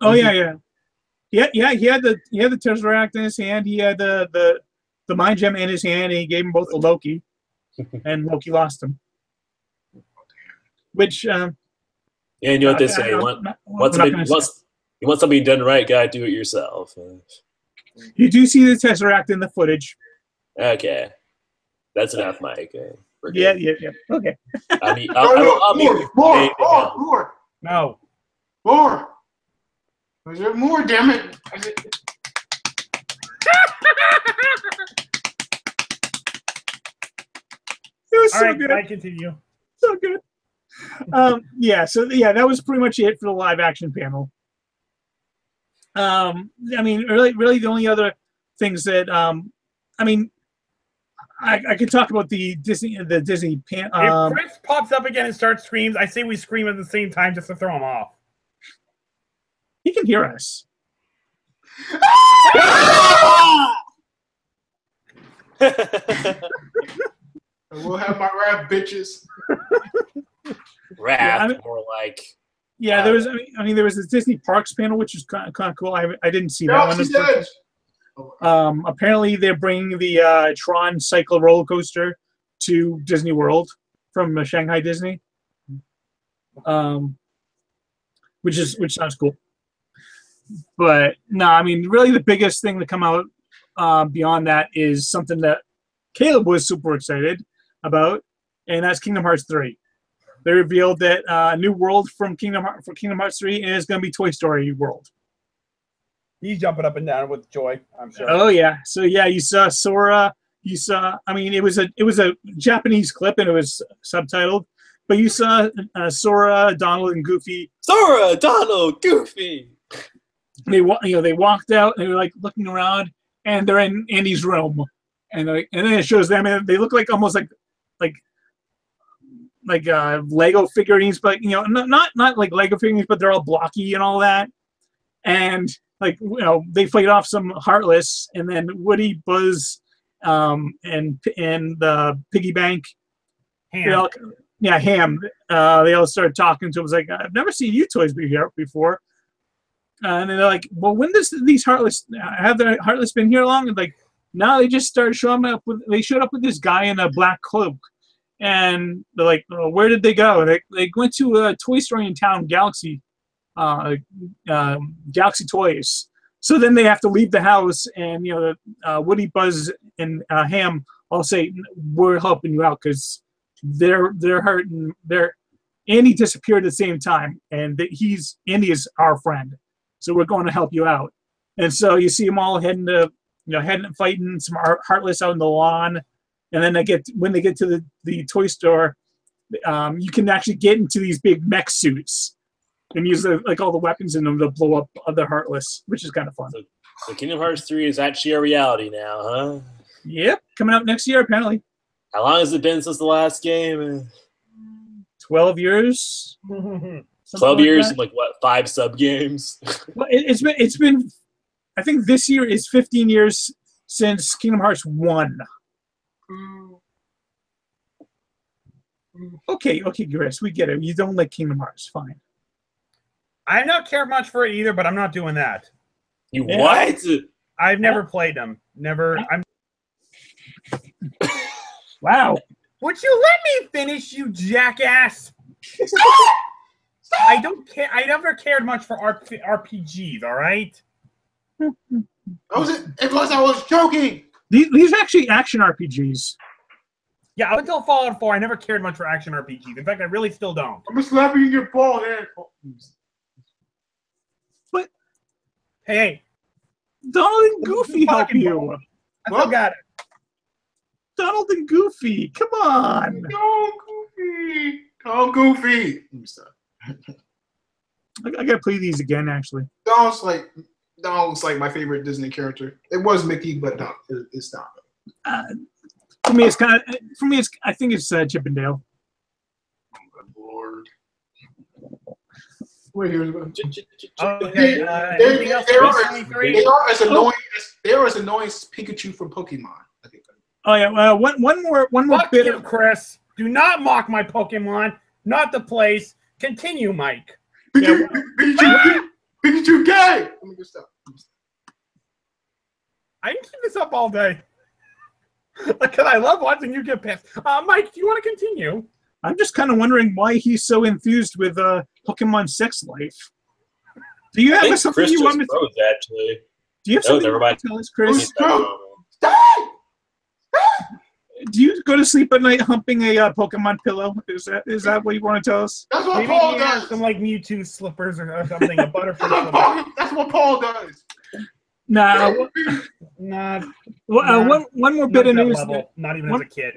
Oh yeah. He had the Tesseract in his hand. He had the Mind Gem in his hand, and he gave them both to Loki, and Loki lost him. Which and you know what they say: you want something done right, gotta do it yourself. You do see the Tesseract in the footage. Okay, that's enough, Mike. Yeah. Okay. More. No. More. Was there more? Damn it! It was All so right, good. I continue. So good. That was pretty much it for the live action panel. Really the only other things that I could talk about the Disney If Chris pops up again and starts screams, I say we scream at the same time just to throw him off. He can hear us. We'll have my rap, bitches. Rap, more like. Yeah, there was. There was this Disney Parks panel, which is kind of cool. I didn't see that one. Apparently, they're bringing the Tron Cycle roller coaster to Disney World from Shanghai Disney, which sounds cool. But no, really the biggest thing to come out beyond that is something that Caleb was super excited about, and that's Kingdom Hearts 3. They revealed that a new world for Kingdom Hearts 3 is going to be Toy Story World. He's jumping up and down with joy, I'm sure. Oh yeah, so yeah, you saw Sora. You saw. It was a Japanese clip and it was subtitled, but you saw Sora, Donald, and Goofy. Sora, Donald, Goofy. They walked out and they were like looking around, and they're in Andy's room, and then it shows them, and they look like almost like Lego figurines, but not like Lego figurines, but they're all blocky and all that, and they fight off some Heartless, and then Woody, Buzz, and the Piggy Bank, Ham. Ham. They all started talking to him. It was like, I've never seen you toys before. And they're like, well, when does these Heartless have their Heartless been here long? And like, now they just started showing up they showed up with this guy in a black cloak, and they're like, oh, where did they go? They went to a toy store in town, Galaxy Toys. So then they have to leave the house, and Woody, Buzz, and Ham all say, we're helping you out because they're hurting. Andy disappeared at the same time, and Andy is our friend. So we're going to help you out. And so you see them all heading fighting some Heartless out in the lawn. And then when they get to the toy store, you can actually get into these big mech suits. and use like all the weapons in them to blow up other Heartless, which is kind of fun. So Kingdom Hearts 3 is actually a reality now, huh? Yep, coming out next year apparently. How long has it been since the last game? 12 years. 12 years and like what, 5 sub games? Well, it's been. I think this year is 15 years since Kingdom Hearts 1. Okay, Chris, we get it. You don't like Kingdom Hearts, fine. I've not cared much for it either, but I'm not doing that. You what? I've never played them. Never. I'm. Wow. Would you let me finish, you jackass? I don't care. I never cared much for RPGs. All right. It was I was joking. These are actually action RPGs. Yeah, up until Fallout 4, I never cared much for action RPGs. In fact, I really still don't. I'm slapping your bald head. But hey, Donald and Goofy help you. I still got it. Donald and Goofy, come on. Oh, Goofy. Let me stop. I gotta play these again, actually. Donald's like my favorite Disney character. It was Mickey, but no, it's not. For me, I think it's Chip and Dale. Oh, good Lord. Wait, here's they are as annoying as Pikachu from Pokemon. I think. Oh yeah, one more Fuck bit you, Chris. Do not mock my Pokemon. Not the place. Continue, Mike. Pikachu gay. Let me just stop. I can keep this up all day. Because I love watching you get pissed. Mike, do you want to continue? I'm just kind of wondering why he's so enthused with Pokemon sex life. Do you have something you want to tell us? Actually. Do you have something you want to tell us, Chris? Stop! Do you go to sleep at night humping a Pokemon pillow? Is that what you want to tell us? That's what Maybe Paul he does. has some like Mewtwo slippers or something, a butterfly slipper. That's what Paul does. Nah. One more bit of news. Not even as a kid.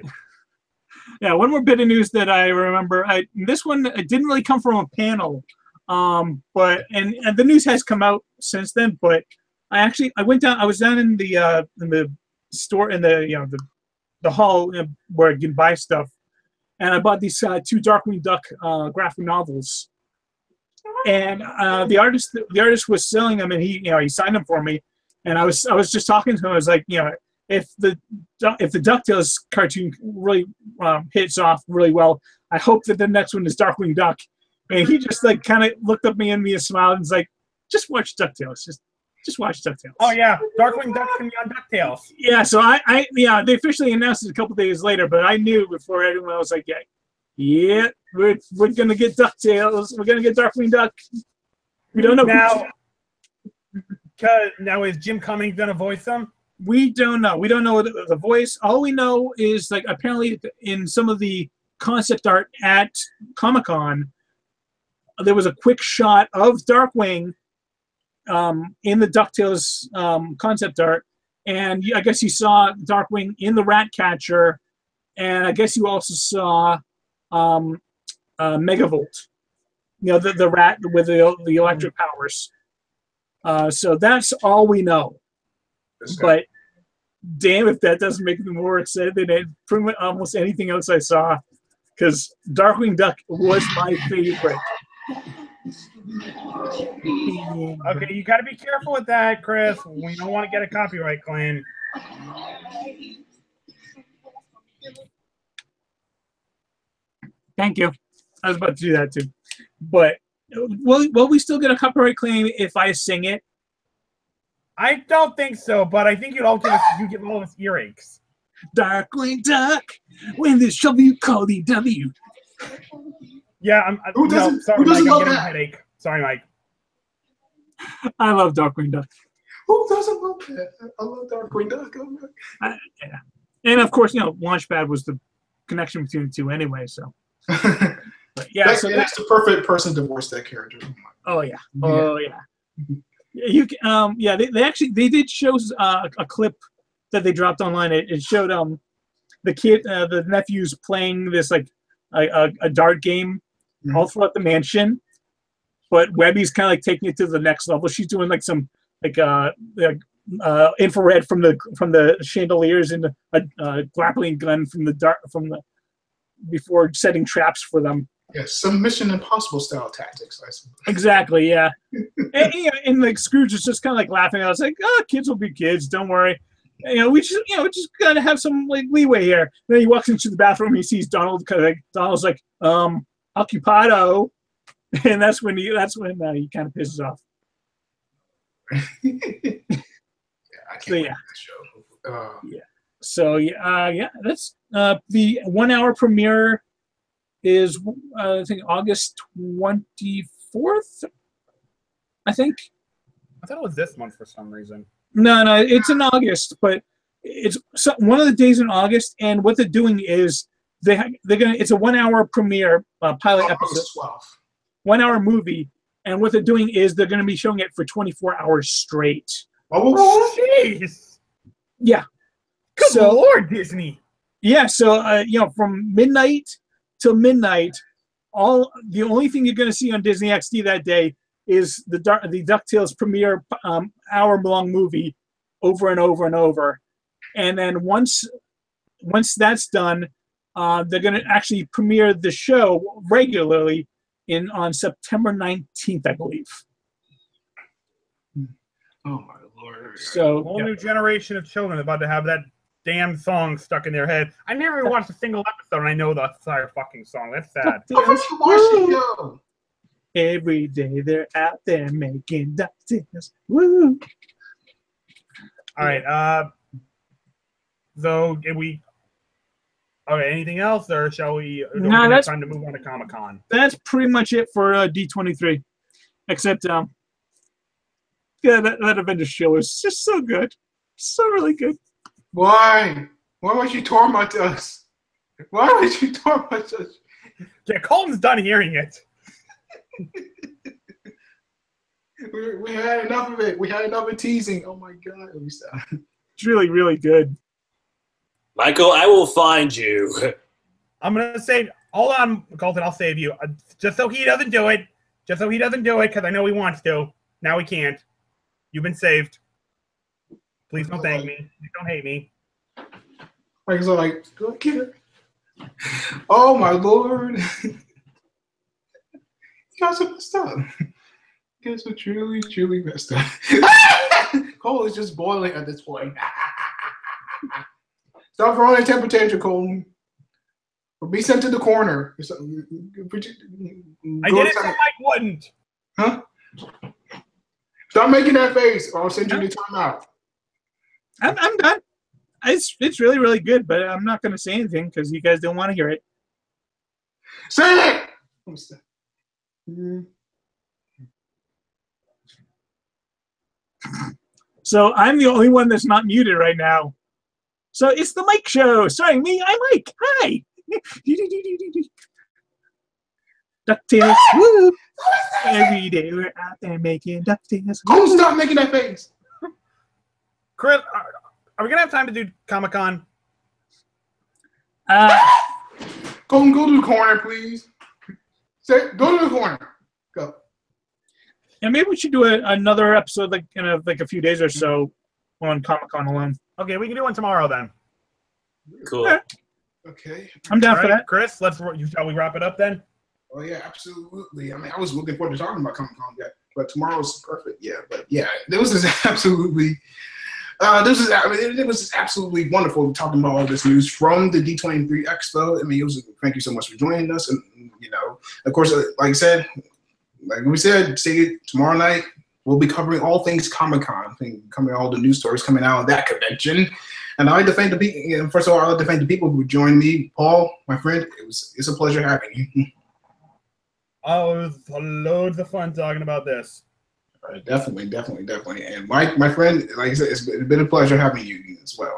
Yeah, one more bit of news that I remember. This one it didn't really come from a panel, but the news has come out since then. But I went down. I was down in the store in the hall where you can buy stuff, and I bought these 2 Darkwing Duck graphic novels. And the artist was selling them, and he signed them for me. And I was just talking to him. I was like, if the DuckTales cartoon really hits off really well, I hope that the next one is Darkwing Duck. And he just like kind of looked up and smiled and was like, just watch DuckTales. Just watch DuckTales. Oh yeah, Darkwing Duck can be on DuckTales. Yeah, so they officially announced it a couple days later, but I knew before everyone else like, yeah, we're gonna get DuckTales. We're gonna get Darkwing Duck. We don't know now is Jim Cummings gonna voice them? We don't know. We don't know the voice. All we know is like apparently in some of the concept art at Comic-Con, there was a quick shot of Darkwing in the DuckTales concept art, and I guess you saw Darkwing in the Ratcatcher, and I guess you also saw Megavolt, the rat with the electric powers. So that's all we know. But damn, if that doesn't make me more excited than pretty much almost anything else I saw, because Darkwing Duck was my favorite. Okay, you got to be careful with that, Chris. We don't want to get a copyright claim. Thank you. I was about to do that too. But will we still get a copyright claim if I sing it? I don't think so, but I think you give all of us earaches. Darkwing Duck, when there's trouble you call the W. Yeah, sorry, Mike, I'm getting a headache. Sorry, Mike. I love Darkwing Duck. Who doesn't love that? I love Darkwing Duck. Yeah. And of course, Launchpad was the connection between the two anyway, so. But yeah, that's the perfect person to voice that character. Oh yeah. Oh yeah. You they did show a clip that they dropped online. It showed the nephews playing this like a dart game all throughout the mansion, but Webby's kind of like taking it to the next level. She's doing like some infrared from the chandeliers and a grappling gun from the before setting traps for them. Yes, some Mission Impossible style tactics, I suppose. Exactly, yeah. and like Scrooge was just kind of like laughing. I was like, "Oh, kids will be kids. Don't worry. We just gotta have some like leeway here." And then he walks into the bathroom. He sees Donald. Donald's like, "Occupado," and that's when he kind of pisses off. Yeah, I can't wait for that show. Yeah. So that's the 1 hour premiere is I think August 24th. I think. I thought it was this month for some reason. No, it's in August, but it's one of the days in August. And what they're doing is they're gonna. It's a 1 hour premiere pilot episode, 1 hour movie, and what they're doing is they're going to be showing it for 24 hours straight. Oh, jeez! Yeah. Good Lord, Disney. Yeah, so from midnight till midnight, the only thing you're going to see on Disney XD that day is the DuckTales premiere hour-long movie over and over and over. And then once that's done, they're going to actually premiere the show regularly on September 19th, I believe. Oh my Lord! So a whole new generation of children about to have that damn song stuck in their head. I never even watched a single episode, and I know the entire fucking song. That's sad. Every day they're out there making DuckTales. Woo! All right. So okay, anything else, or shall we? No, that's time to move on to Comic-Con. That's pretty much it for D23. Except that Avengers show is just so good, so really good. Why would you torment us? Why would you torment us? Yeah, Colton's done hearing it. We had enough of it. We had enough of teasing. Oh my God! Let me stop. It's really, really good. Michael, I will find you. I'm gonna save. Hold on, Colton. I'll save you. Just so he doesn't do it. Just so he doesn't do it, because I know he wants to. Now he can't. You've been saved. Please don't thank me. Please don't hate me. Mike's like, go get it. Oh my Lord! You guys are messed up. You guys are truly, truly messed up. Cole is just boiling at this point. Stop throwing a temper tantrum, Cole. Or be sent to the corner. I did it so Mike wouldn't. Huh? Stop making that face, or I'll send you to timeout. I'm done. It's really, really good, but I'm not going to say anything because you guys don't want to hear it. Say it! So I'm the only one that's not muted right now. So it's the Mike Show, starring me. I'm Mike. Hi. DuckTales. Woo. Every day we're out there making DuckTales. Cole, stop making that face. Chris, are we gonna have time to do Comic-Con? Colton, go to the corner, please. Go to the corner. Go. And maybe we should do another episode like in a few days or so on Comic-Con alone. Okay, we can do one tomorrow then. Cool. Okay. I'm down for that. Chris, shall we wrap it up then? Oh yeah, absolutely. I mean, I was looking forward to talking about Comic-Con yet, but tomorrow's perfect. Yeah, but yeah, it was just absolutely. It was just absolutely wonderful talking about all this news from the D23 Expo. I mean, thank you so much for joining us, and of course, like we said, see you tomorrow night. We'll be covering all things Comic-Con, covering all the news stories coming out of that convention. And I'd like to thank the people. First of all, I'd like to thank the people who joined me. Paul, my friend, it's a pleasure having you. Oh, it was loads of fun talking about this. Definitely. And Mike, my friend, like I said, it's been a pleasure having you as well.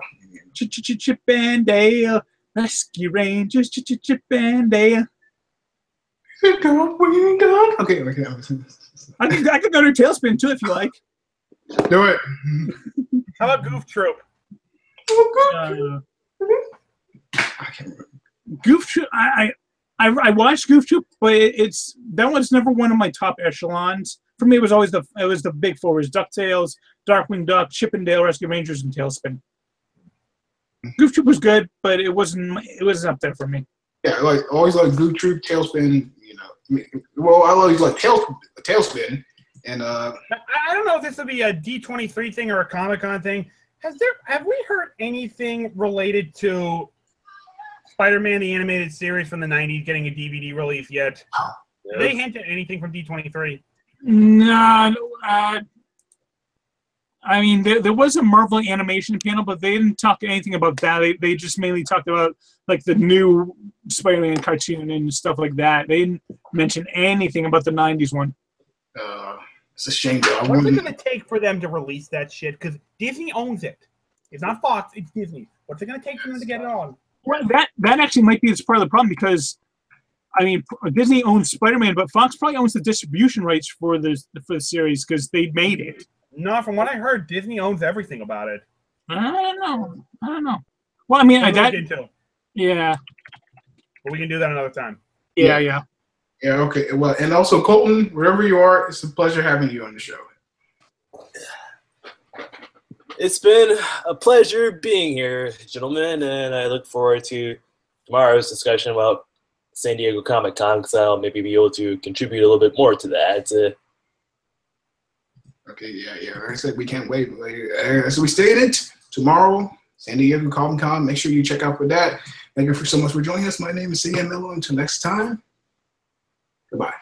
Chip and Dale, Rescue Rangers, Chip and Dale. Okay. I could go to Tailspin too if you like. Do it. How about Goof Troop? I can't remember. Goof Troop. I watched Goof Troop, but that one's never one of my top echelons. For me, it was always the big four: was DuckTales, Darkwing Duck, Chip and Dale Rescue Rangers, and Tailspin. Goof Troop was good, but it wasn't up there for me. Yeah, always like Goof Troop, Tailspin. Well, I always like Tailspin, and I don't know if this will be a D23 thing or a Comic-Con thing. Have we heard anything related to Spider-Man the Animated Series from the 90s getting a DVD release yet? Did they hint at anything from D23? No. I mean, there was a Marvel animation panel, but they didn't talk anything about that. They just mainly talked about like the new Spider-Man cartoon and stuff like that. They didn't mention anything about the 90s one. It's a shame, though. What's it going to take for them to release that shit? Because Disney owns it. It's not Fox, it's Disney. What's it going to take for them to get it on? Well, that actually might be part of the problem because, I mean, Disney owns Spider-Man, but Fox probably owns the distribution rights for the series because they made it. No, from what I heard, Disney owns everything about it. I don't know. Well, I mean, yeah. But we can do that another time. Yeah. Yeah, okay. Well, and also, Colton, wherever you are, it's a pleasure having you on the show. It's been a pleasure being here, gentlemen, and I look forward to tomorrow's discussion about San Diego Comic-Con because I'll maybe be able to contribute a little bit more to that. Okay, yeah. Like I said, we can't wait. So we stated tomorrow, San Diego Comic-Con. Make sure you check out for that. Thank you so much for joining us. My name is CM Miller. Until next time, goodbye.